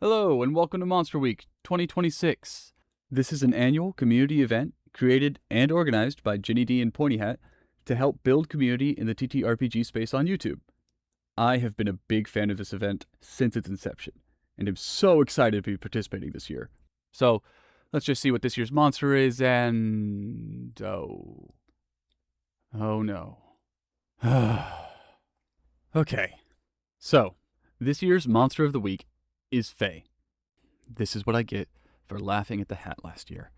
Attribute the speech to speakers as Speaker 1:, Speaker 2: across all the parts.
Speaker 1: Hello, and welcome to Monster Week 2026. This is an annual community event created and organized by Ginny D and Pointy Hat to help build community in the TTRPG space on YouTube. I have been a big fan of this event since its inception, and am so excited to be participating this year. So, let's just see what this year's monster is, and... Oh no. Okay, so, this year's Monster of the Week is Fey. This is what I get for laughing at the hat last year.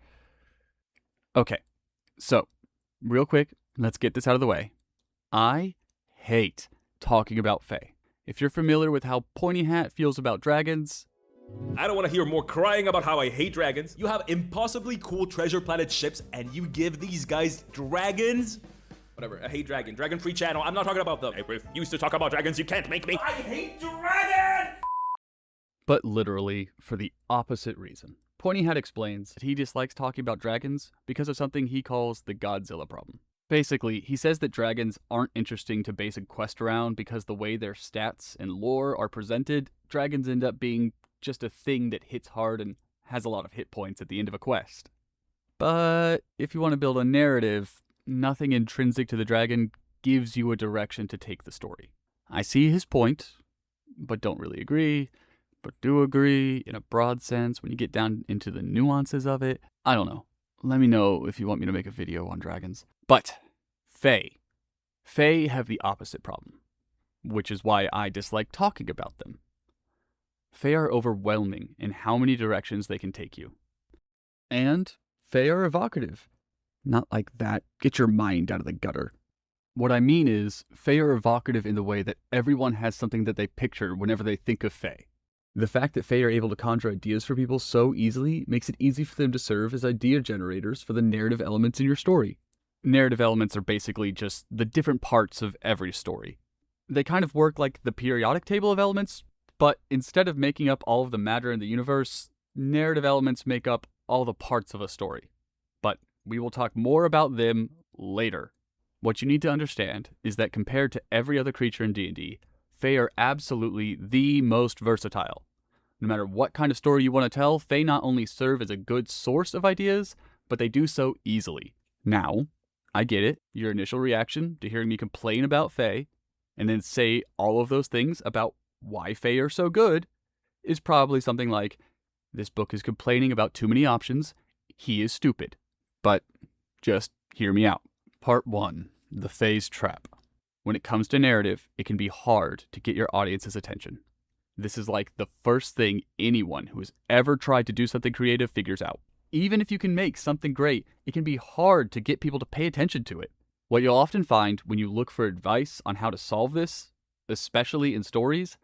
Speaker 1: Okay, so, real quick, let's get this out of the way. I hate talking about Fey. If you're familiar with how Pointy Hat feels about dragons...
Speaker 2: I don't want to hear more crying about how I hate dragons. You have impossibly cool treasure planet ships and you give these guys dragons? Whatever, I hate dragon. Dragon-free channel, I'm not talking about them. I refuse to talk about dragons, you can't make me. I hate dragons!
Speaker 1: But literally, for the opposite reason. Pointy Hat explains that he dislikes talking about dragons because of something he calls the Godzilla problem. Basically, he says that dragons aren't interesting to base a quest around because the way their stats and lore are presented, dragons end up being just a thing that hits hard and has a lot of hit points at the end of a quest. But if you want to build a narrative, nothing intrinsic to the dragon gives you a direction to take the story. I see his point, but don't really agree, but do agree in a broad sense when you get down into the nuances of it. I don't know. Let me know if you want me to make a video on dragons. But Fey. Fey have the opposite problem, which is why I dislike talking about them. Fey are overwhelming in how many directions they can take you. And Fey are evocative. Not like that, get your mind out of the gutter. What I mean is, Fey are evocative in the way that everyone has something that they picture whenever they think of Fey. The fact that Fey are able to conjure ideas for people so easily makes it easy for them to serve as idea generators for the narrative elements in your story. Narrative elements are basically just the different parts of every story. They kind of work like the periodic table of elements, but instead of making up all of the matter in the universe, narrative elements make up all the parts of a story. But we will talk more about them later. What you need to understand is that compared to every other creature in D&D, Fey are absolutely the most versatile. No matter what kind of story you want to tell, Fey not only serve as a good source of ideas, but they do so easily. Now, I get it, your initial reaction to hearing me complain about Fey, and then say all of those things about why Fey are so good, is probably something like, this book is complaining about too many options, he is stupid. But just hear me out. Part 1. The Fey's Trap. When it comes to narrative, it can be hard to get your audience's attention. This is like the first thing anyone who has ever tried to do something creative figures out. Even if you can make something great, it can be hard to get people to pay attention to it. What you'll often find when you look for advice on how to solve this, especially in stories,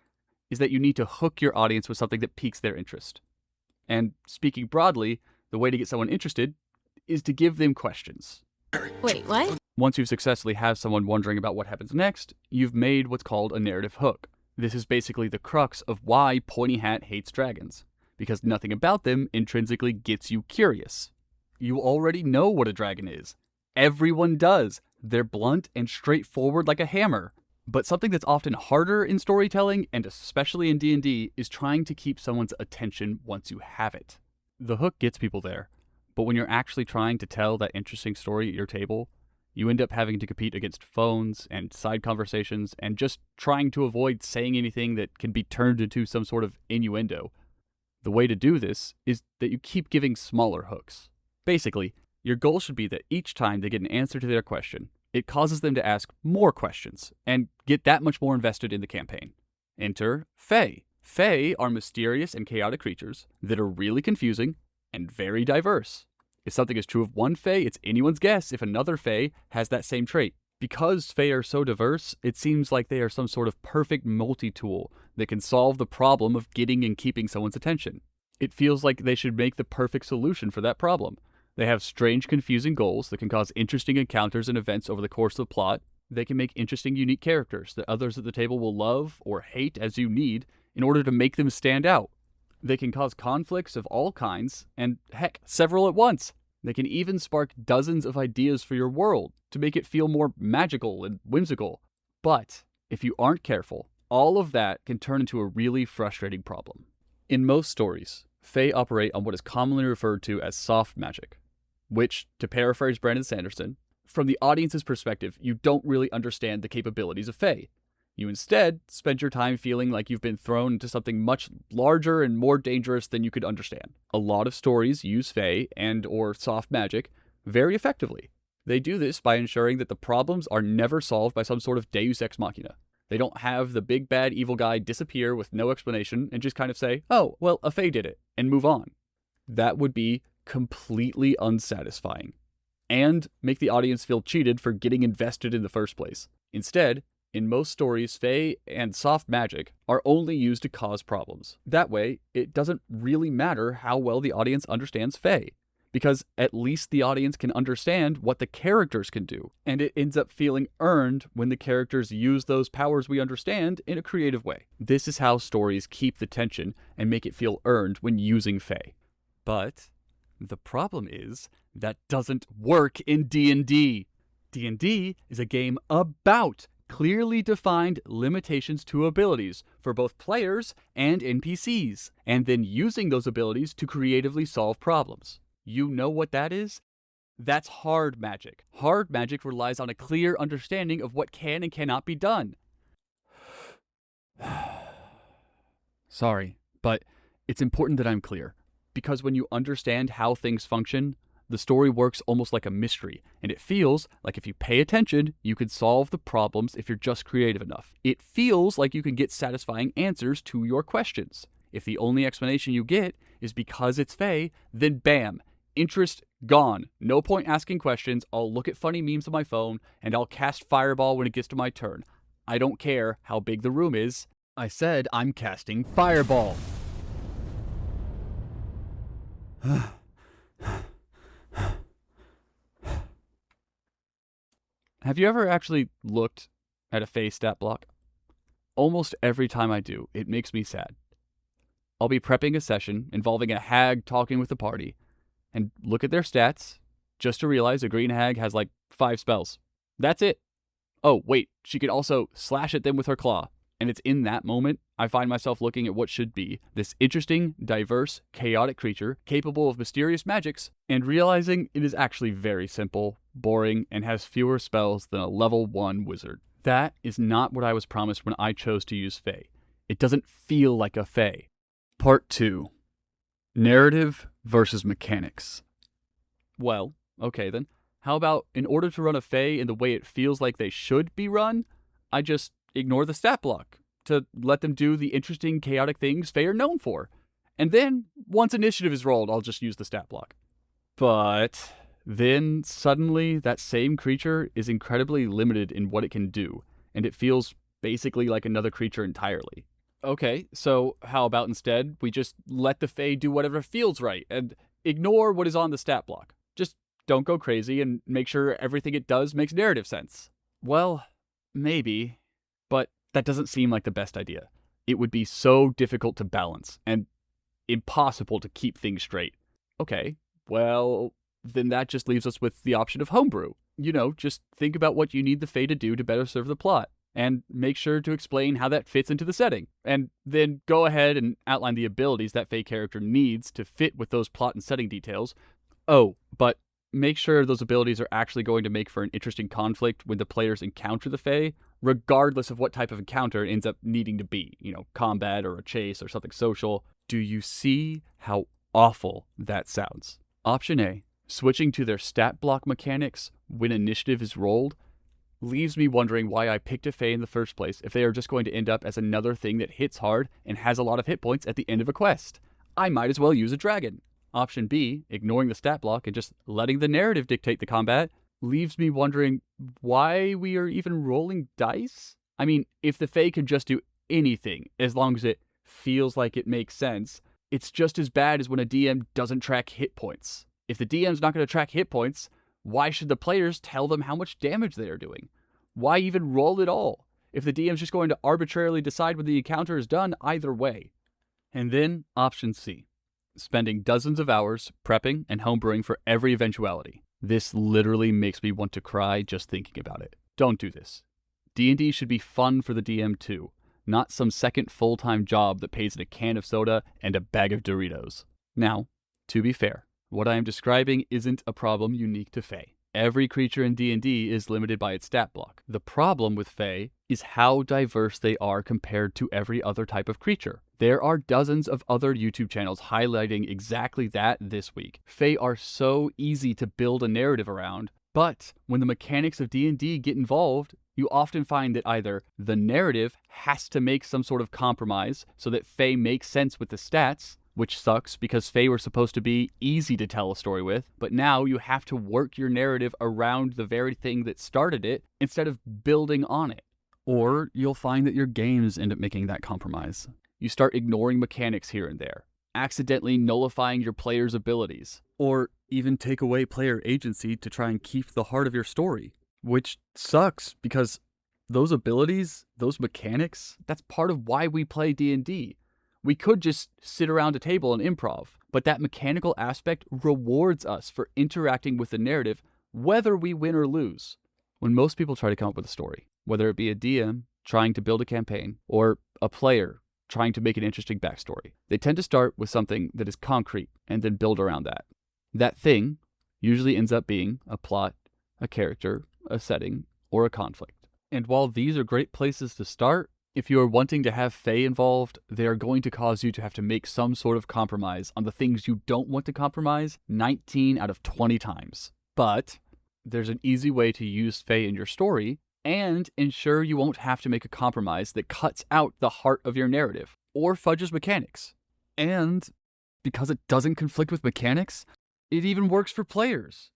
Speaker 1: is that you need to hook your audience with something that piques their interest. And speaking broadly, the way to get someone interested is to give them questions.
Speaker 3: Wait, what?
Speaker 1: Once you've successfully have someone wondering about what happens next, you've made what's called a narrative hook. This is basically the crux of why Pointy Hat hates dragons, because nothing about them intrinsically gets you curious. You already know what a dragon is. Everyone does. They're blunt and straightforward like a hammer. But something that's often harder in storytelling, and especially in D&D, is trying to keep someone's attention once you have it. The hook gets people there, but when you're actually trying to tell that interesting story at your table, you end up having to compete against phones and side conversations and just trying to avoid saying anything that can be turned into some sort of innuendo. The way to do this is that you keep giving smaller hooks. Basically, your goal should be that each time they get an answer to their question, it causes them to ask more questions and get that much more invested in the campaign. Enter Fey. Fey are mysterious and chaotic creatures that are really confusing and very diverse. If something is true of one Fey, it's anyone's guess if another Fey has that same trait. Because Fey are so diverse, it seems like they are some sort of perfect multi-tool that can solve the problem of getting and keeping someone's attention. It feels like they should make the perfect solution for that problem. They have strange, confusing goals that can cause interesting encounters and events over the course of the plot. They can make interesting, unique characters that others at the table will love or hate as you need in order to make them stand out. They can cause conflicts of all kinds, and heck, several at once. They can even spark dozens of ideas for your world to make it feel more magical and whimsical. But if you aren't careful, all of that can turn into a really frustrating problem. In most stories, Fey operate on what is commonly referred to as soft magic, which, to paraphrase Brandon Sanderson, from the audience's perspective, you don't really understand the capabilities of Fey. You instead spend your time feeling like you've been thrown into something much larger and more dangerous than you could understand. A lot of stories use Fey and or soft magic very effectively. They do this by ensuring that the problems are never solved by some sort of deus ex machina. They don't have the big bad evil guy disappear with no explanation and just kind of say, oh, well, a Fey did it, and move on. That would be completely unsatisfying and make the audience feel cheated for getting invested in the first place. Instead, in most stories, Fey and soft magic are only used to cause problems. That way, it doesn't really matter how well the audience understands Fey, because at least the audience can understand what the characters can do, and it ends up feeling earned when the characters use those powers we understand in a creative way. This is how stories keep the tension and make it feel earned when using Fey. But the problem is that doesn't work in D&D. D&D is a game about clearly defined limitations to abilities for both players and NPCs, and then using those abilities to creatively solve problems. You know what that is? That's hard magic. Hard magic relies on a clear understanding of what can and cannot be done. Sorry, but it's important that I'm clear, because when you understand how things function, the story works almost like a mystery, and it feels like if you pay attention, you can solve the problems if you're just creative enough. It feels like you can get satisfying answers to your questions. If the only explanation you get is because it's Fey, then bam, interest gone. No point asking questions. I'll look at funny memes on my phone, and I'll cast Fireball when it gets to my turn. I don't care how big the room is. I said I'm casting Fireball. Have you ever actually looked at a Fey stat block? Almost every time I do, it makes me sad. I'll be prepping a session involving a hag talking with the party, and look at their stats, just to realize a green hag has like 5 spells. That's it. Oh, wait, she can also slash at them with her claw. And it's in that moment I find myself looking at what should be this interesting, diverse, chaotic creature capable of mysterious magics, and realizing it is actually very simple, boring, and has fewer spells than a level 1 wizard. That is not what I was promised when I chose to use Fey. It doesn't feel like a Fey. Part 2. Narrative versus mechanics. Well, okay then. How about, in order to run a Fey in the way it feels like they should be run, I just ignore the stat block to let them do the interesting, chaotic things Fey are known for. And then, once initiative is rolled, I'll just use the stat block. But then, suddenly, that same creature is incredibly limited in what it can do, and it feels basically like another creature entirely. Okay, so how about instead we just let the Fey do whatever feels right, and ignore what is on the stat block. Just don't go crazy and make sure everything it does makes narrative sense. Well, maybe, but that doesn't seem like the best idea. It would be so difficult to balance, and impossible to keep things straight. Okay, well, then that just leaves us with the option of homebrew. You know, just think about what you need the Fey to do to better serve the plot, and make sure to explain how that fits into the setting. And then go ahead and outline the abilities that Fey character needs to fit with those plot and setting details. Oh, but make sure those abilities are actually going to make for an interesting conflict when the players encounter the Fey, regardless of what type of encounter it ends up needing to be. You know, combat or a chase or something social. Do you see how awful that sounds? Option A, switching to their stat block mechanics when initiative is rolled, leaves me wondering why I picked a Fey in the first place if they are just going to end up as another thing that hits hard and has a lot of hit points at the end of a quest. I might as well use a dragon. Option B, ignoring the stat block and just letting the narrative dictate the combat, leaves me wondering why we are even rolling dice? I mean, if the Fey can just do anything, as long as it feels like it makes sense, it's just as bad as when a DM doesn't track hit points. If the DM's not going to track hit points, why should the players tell them how much damage they are doing? Why even roll at all, if the DM's just going to arbitrarily decide when the encounter is done either way? And then option C, spending dozens of hours prepping and homebrewing for every eventuality. This literally makes me want to cry just thinking about it. Don't do this. D&D should be fun for the DM too, not some second full-time job that pays in a can of soda and a bag of Doritos. Now, to be fair, what I am describing isn't a problem unique to Fey. Every creature in D&D is limited by its stat block. The problem with Fey is how diverse they are compared to every other type of creature. There are dozens of other YouTube channels highlighting exactly that this week. Fey are so easy to build a narrative around, but when the mechanics of D&D get involved, you often find that either the narrative has to make some sort of compromise so that Fey makes sense with the stats, which sucks because Fey were supposed to be easy to tell a story with, but now you have to work your narrative around the very thing that started it instead of building on it. Or you'll find that your games end up making that compromise. You start ignoring mechanics here and there, accidentally nullifying your player's abilities, or even take away player agency to try and keep the heart of your story, which sucks because those abilities, those mechanics, that's part of why we play D&D. We could just sit around a table and improv, but that mechanical aspect rewards us for interacting with the narrative, whether we win or lose. When most people try to come up with a story, whether it be a DM trying to build a campaign or a player trying to make an interesting backstory, they tend to start with something that is concrete and then build around that. That thing usually ends up being a plot, a character, a setting, or a conflict. And while these are great places to start, if you are wanting to have Fey involved, they are going to cause you to have to make some sort of compromise on the things you don't want to compromise 19 out of 20 times. But there's an easy way to use Fey in your story and ensure you won't have to make a compromise that cuts out the heart of your narrative or fudges mechanics. And because it doesn't conflict with mechanics, it even works for players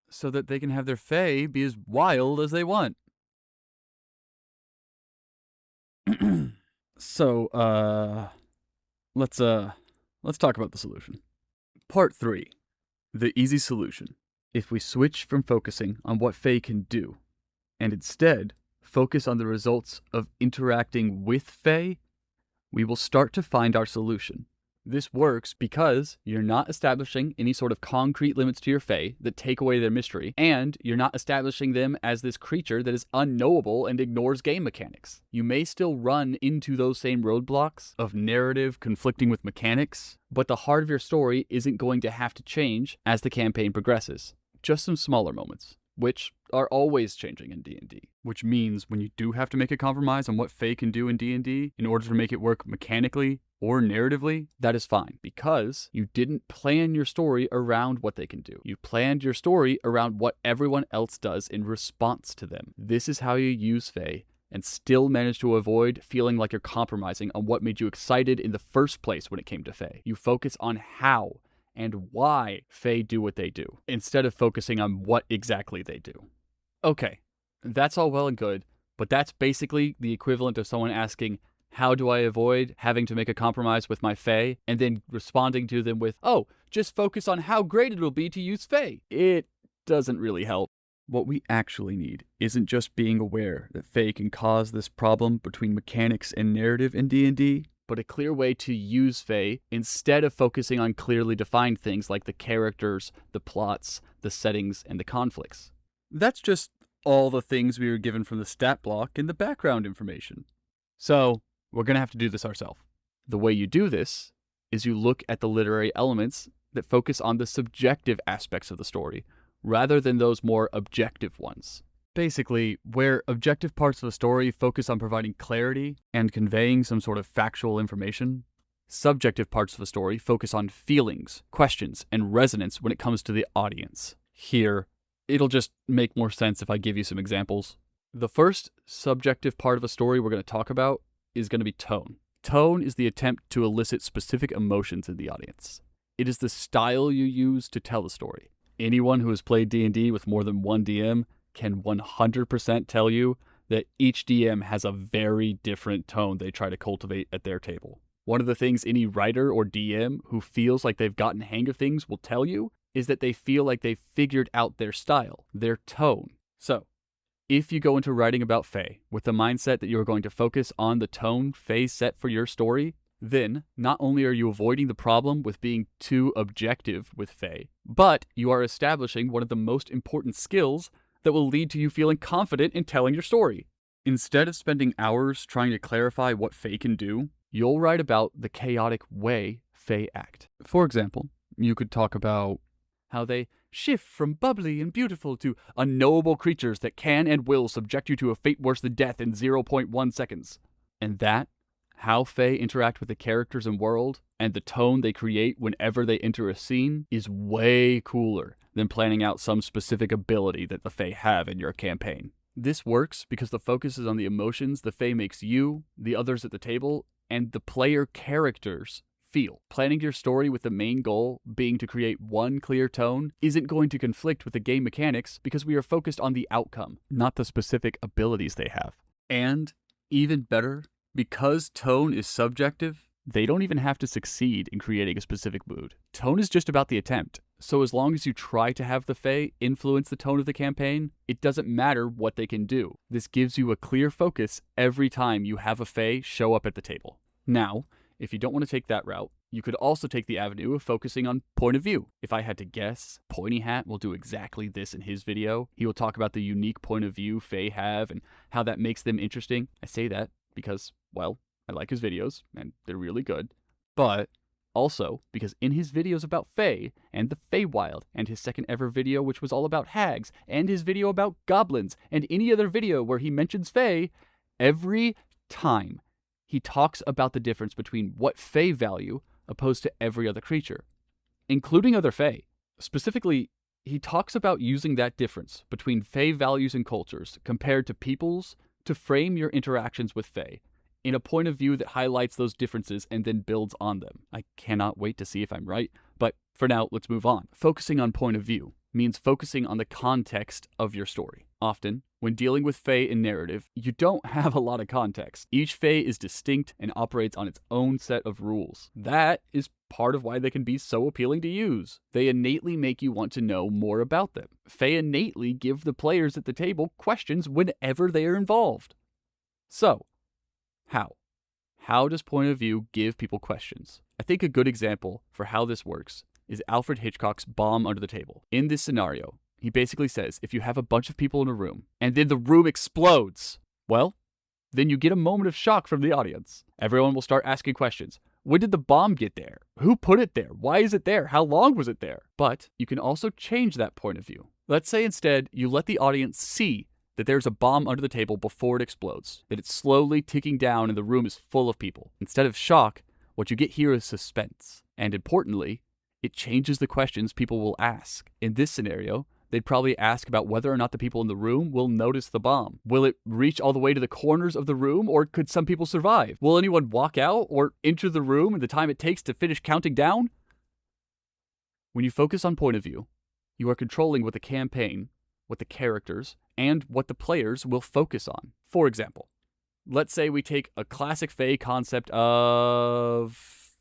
Speaker 1: so that they can have their Fey be as wild as they want. So, let's talk about the solution. Part 3. The easy solution. If we switch from focusing on what Fey can do, and instead focus on the results of interacting with Fey, we will start to find our solution. This works because you're not establishing any sort of concrete limits to your Fey that take away their mystery, and you're not establishing them as this creature that is unknowable and ignores game mechanics. You may still run into those same roadblocks of narrative conflicting with mechanics, but the heart of your story isn't going to have to change as the campaign progresses. Just some smaller moments, which are always changing in D&D. Which means when you do have to make a compromise on what Fey can do in D&D in order to make it work mechanically or narratively, that is fine, because you didn't plan your story around what they can do. You planned your story around what everyone else does in response to them. This is how you use Fey and still manage to avoid feeling like you're compromising on what made you excited in the first place when it came to Fey. You focus on how and why Fey do what they do, instead of focusing on what exactly they do. Okay, that's all well and good, but that's basically the equivalent of someone asking, how do I avoid having to make a compromise with my Fey, and then responding to them with, oh, just focus on how great it'll be to use Fey. It doesn't really help. What we actually need isn't just being aware that Fey can cause this problem between mechanics and narrative in D&D, but a clear way to use Fey instead of focusing on clearly defined things like the characters, the plots, the settings, and the conflicts. That's just all the things we were given from the stat block and the background information. So, we're going to have to do this ourselves. The way you do this is you look at the literary elements that focus on the subjective aspects of the story, rather than those more objective ones. Basically, where objective parts of a story focus on providing clarity and conveying some sort of factual information, subjective parts of a story focus on feelings, questions, and resonance when it comes to the audience. Here, it'll just make more sense if I give you some examples. The first subjective part of a story we're going to talk about is going to be tone. Tone is the attempt to elicit specific emotions in the audience. It is the style you use to tell the story. Anyone who has played D&D with more than one DM can 100% tell you that each DM has a very different tone they try to cultivate at their table. One of the things any writer or DM who feels like they've gotten the hang of things will tell you is that they feel like they've figured out their style, their tone. So, if you go into writing about Fey with the mindset that you are going to focus on the tone Fey set for your story, then not only are you avoiding the problem with being too objective with Fey, but you are establishing one of the most important skills that will lead to you feeling confident in telling your story. Instead of spending hours trying to clarify what Fey can do, you'll write about the chaotic way Fey act. For example, you could talk about how they shift from bubbly and beautiful to unknowable creatures that can and will subject you to a fate worse than death in 0.1 seconds. And that, how Fey interact with the characters and world, and the tone they create whenever they enter a scene, is way cooler than planning out some specific ability that the Fey have in your campaign. This works because the focus is on the emotions the Fey makes you, the others at the table, and the player characters feel. Planning your story with the main goal being to create one clear tone isn't going to conflict with the game mechanics because we are focused on the outcome, not the specific abilities they have. And, even better, because tone is subjective, they don't even have to succeed in creating a specific mood. Tone is just about the attempt. So as long as you try to have the Fey influence the tone of the campaign, it doesn't matter what they can do. This gives you a clear focus every time you have a Fey show up at the table. Now, if you don't want to take that route, you could also take the avenue of focusing on point of view. If I had to guess, Pointy Hat will do exactly this in his video. He will talk about the unique point of view Fey have and how that makes them interesting. I say that because, well, I like his videos, and they're really good. But also, because in his videos about Fey, and the Feywild, and his second ever video which was all about hags, and his video about goblins, and any other video where he mentions Fey, every time he talks about the difference between what Fey value opposed to every other creature, including other Fey. Specifically, he talks about using that difference between Fey values and cultures compared to people's to frame your interactions with Fey in a point of view that highlights those differences and then builds on them. I cannot wait to see if I'm right, but for now, let's move on. Focusing on point of view means focusing on the context of your story. Often, when dealing with Fey in narrative, you don't have a lot of context. Each Fey is distinct and operates on its own set of rules. That is part of why they can be so appealing to use. They innately make you want to know more about them. Fey innately give the players at the table questions whenever they are involved. So, how? How does point of view give people questions? I think a good example for how this works is Alfred Hitchcock's Bomb Under the Table. In this scenario, he basically says if you have a bunch of people in a room and then the room explodes, well, then you get a moment of shock from the audience. Everyone will start asking questions. When did the bomb get there? Who put it there? Why is it there? How long was it there? But you can also change that point of view. Let's say instead you let the audience see that there's a bomb under the table before it explodes, that it's slowly ticking down and the room is full of people. Instead of shock, what you get here is suspense. And importantly, it changes the questions people will ask. In this scenario, they'd probably ask about whether or not the people in the room will notice the bomb. Will it reach all the way to the corners of the room, or could some people survive? Will anyone walk out or enter the room in the time it takes to finish counting down? When you focus on point of view, you are controlling what the campaign, what the characters, and what the players will focus on. For example, let's say we take a classic Fey concept of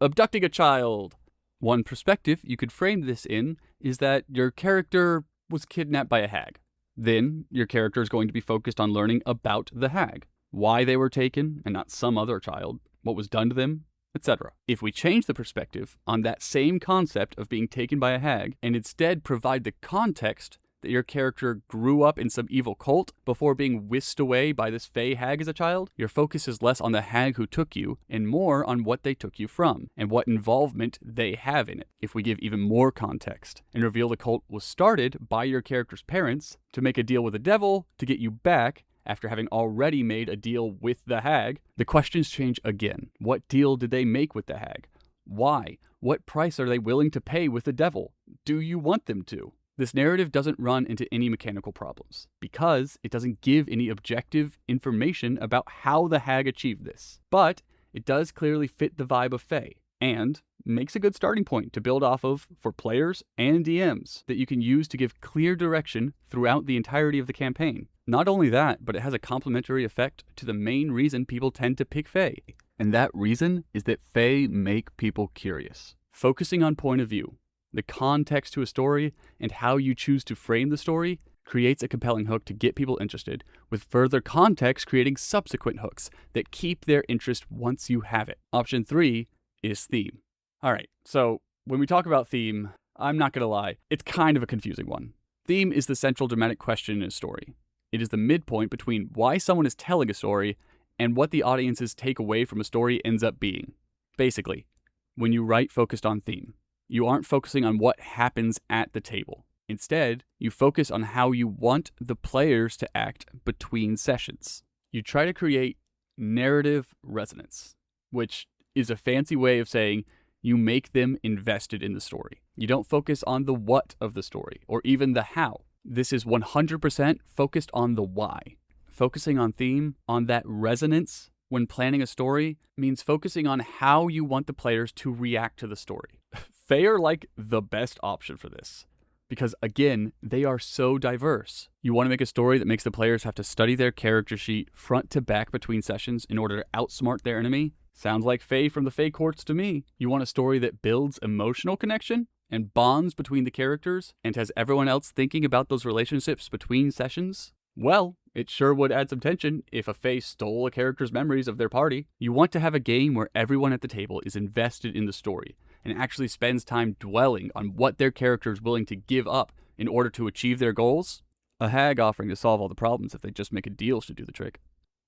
Speaker 1: abducting a child. One perspective you could frame this in is that your character was kidnapped by a hag. Then your character is going to be focused on learning about the hag, why they were taken and not some other child, what was done to them, etc. If we change the perspective on that same concept of being taken by a hag and instead provide the context that your character grew up in some evil cult before being whisked away by this Fey hag as a child, your focus is less on the hag who took you and more on what they took you from and what involvement they have in it. If we give even more context and reveal the cult was started by your character's parents to make a deal with the devil to get you back after having already made a deal with the hag, the questions change again. What deal did they make with the hag? Why? What price are they willing to pay with the devil? Do you want them to? This narrative doesn't run into any mechanical problems because it doesn't give any objective information about how the hag achieved this. But it does clearly fit the vibe of Fey and makes a good starting point to build off of for players and DMs that you can use to give clear direction throughout the entirety of the campaign. Not only that, but it has a complementary effect to the main reason people tend to pick Fey. And that reason is that Fey make people curious. Focusing on point of view, the context to a story, and how you choose to frame the story creates a compelling hook to get people interested, with further context creating subsequent hooks that keep their interest once you have it. Option 3 is theme. Alright, so when we talk about theme, I'm not gonna lie, it's kind of a confusing one. Theme is the central dramatic question in a story. It is the midpoint between why someone is telling a story and what the audience's takeaway from a story ends up being. Basically, when you write focused on theme, you aren't focusing on what happens at the table. Instead, you focus on how you want the players to act between sessions. You try to create narrative resonance, which is a fancy way of saying you make them invested in the story. You don't focus on the what of the story, or even the how. This is 100% focused on the why. Focusing on theme, on that resonance when planning a story, means focusing on how you want the players to react to the story. Fey are like the best option for this. Because again, they are so diverse. You want to make a story that makes the players have to study their character sheet front to back between sessions in order to outsmart their enemy? Sounds like Fey from the Fey courts to me. You want a story that builds emotional connection and bonds between the characters and has everyone else thinking about those relationships between sessions? Well, it sure would add some tension if a Fey stole a character's memories of their party. You want to have a game where everyone at the table is invested in the story and actually spends time dwelling on what their character is willing to give up in order to achieve their goals. A hag offering to solve all the problems if they just make a deal should do the trick.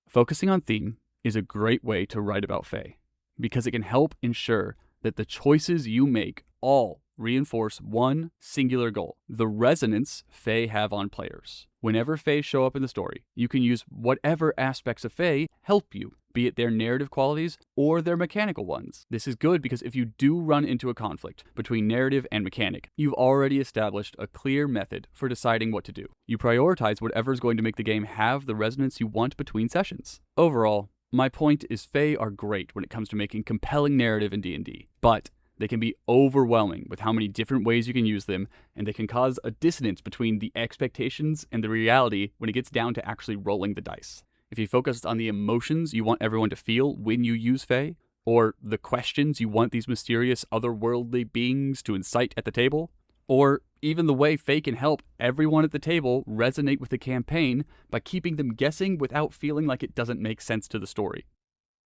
Speaker 1: Focusing on theme is a great way to write about Fey, because it can help ensure that the choices you make all reinforce one singular goal: the resonance Fey have on players. Whenever Fey show up in the story, you can use whatever aspects of Fey help you, be it their narrative qualities or their mechanical ones. This is good because if you do run into a conflict between narrative and mechanic, you've already established a clear method for deciding what to do. You prioritize whatever is going to make the game have the resonance you want between sessions. Overall, my point is Fey are great when it comes to making compelling narrative in D&D, but they can be overwhelming with how many different ways you can use them, and they can cause a dissonance between the expectations and the reality when it gets down to actually rolling the dice. If you focus on the emotions you want everyone to feel when you use Fey, or the questions you want these mysterious otherworldly beings to incite at the table, or even the way Fey can help everyone at the table resonate with the campaign by keeping them guessing without feeling like it doesn't make sense to the story.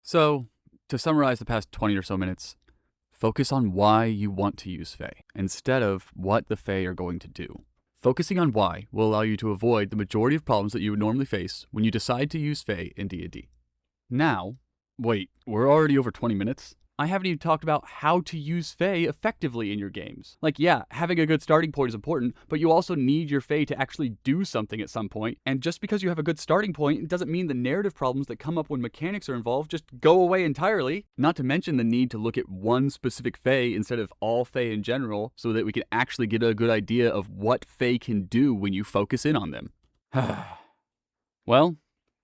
Speaker 1: So, to summarize the past 20 or so minutes, focus on why you want to use Fey, instead of what the Fey are going to do. Focusing on why will allow you to avoid the majority of problems that you would normally face when you decide to use Fey in D&D. Now, wait, we're already over 20 minutes? I haven't even talked about how to use Fey effectively in your games. Like, yeah, having a good starting point is important, but you also need your Fey to actually do something at some point. And just because you have a good starting point, it doesn't mean the narrative problems that come up when mechanics are involved just go away entirely. Not to mention the need to look at one specific Fey instead of all Fey in general, so that we can actually get a good idea of what Fey can do when you focus in on them. Well,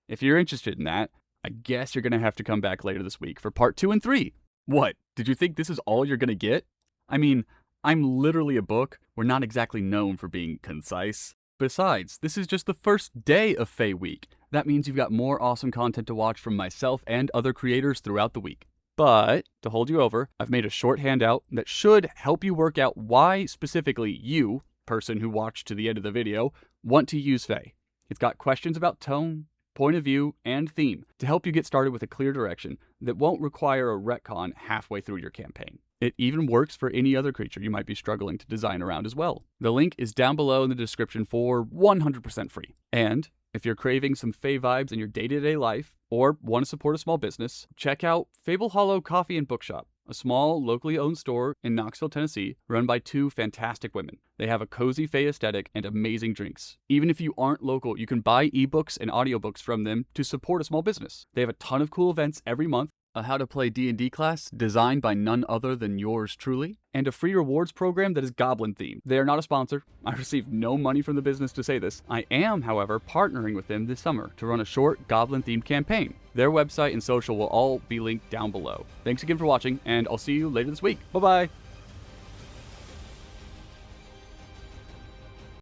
Speaker 1: if you're interested in that, I guess you're going to have to come back later this week for part 2 and 3. What? Did you think this is all you're gonna get? I mean, I'm literally a book. We're not exactly known for being concise. Besides, this is just the first day of Fey Week. That means you've got more awesome content to watch from myself and other creators throughout the week. But, to hold you over, I've made a short handout that should help you work out why specifically you, person who watched to the end of the video, want to use Fey. It's got questions about tone, point of view, and theme to help you get started with a clear direction that won't require a retcon halfway through your campaign. It even works for any other creature you might be struggling to design around as well. The link is down below in the description for 100% free. And if you're craving some Fey vibes in your day-to-day life, or want to support a small business, check out FableHollow Coffee and Bookshop, a small, locally owned store in Knoxville, Tennessee, run by 2 fantastic women. They have a cozy Fey aesthetic and amazing drinks. Even if you aren't local, you can buy ebooks and audiobooks from them to support a small business. They have a ton of cool events every month, a how to play D&D class designed by none other than yours truly, and a free rewards program that is goblin themed. They are not a sponsor. I receive no money from the business to say this. I am, however, partnering with them this summer to run a short goblin themed campaign. Their website and social will all be linked down below. Thanks again for watching, and I'll see you later this week. Bye-bye!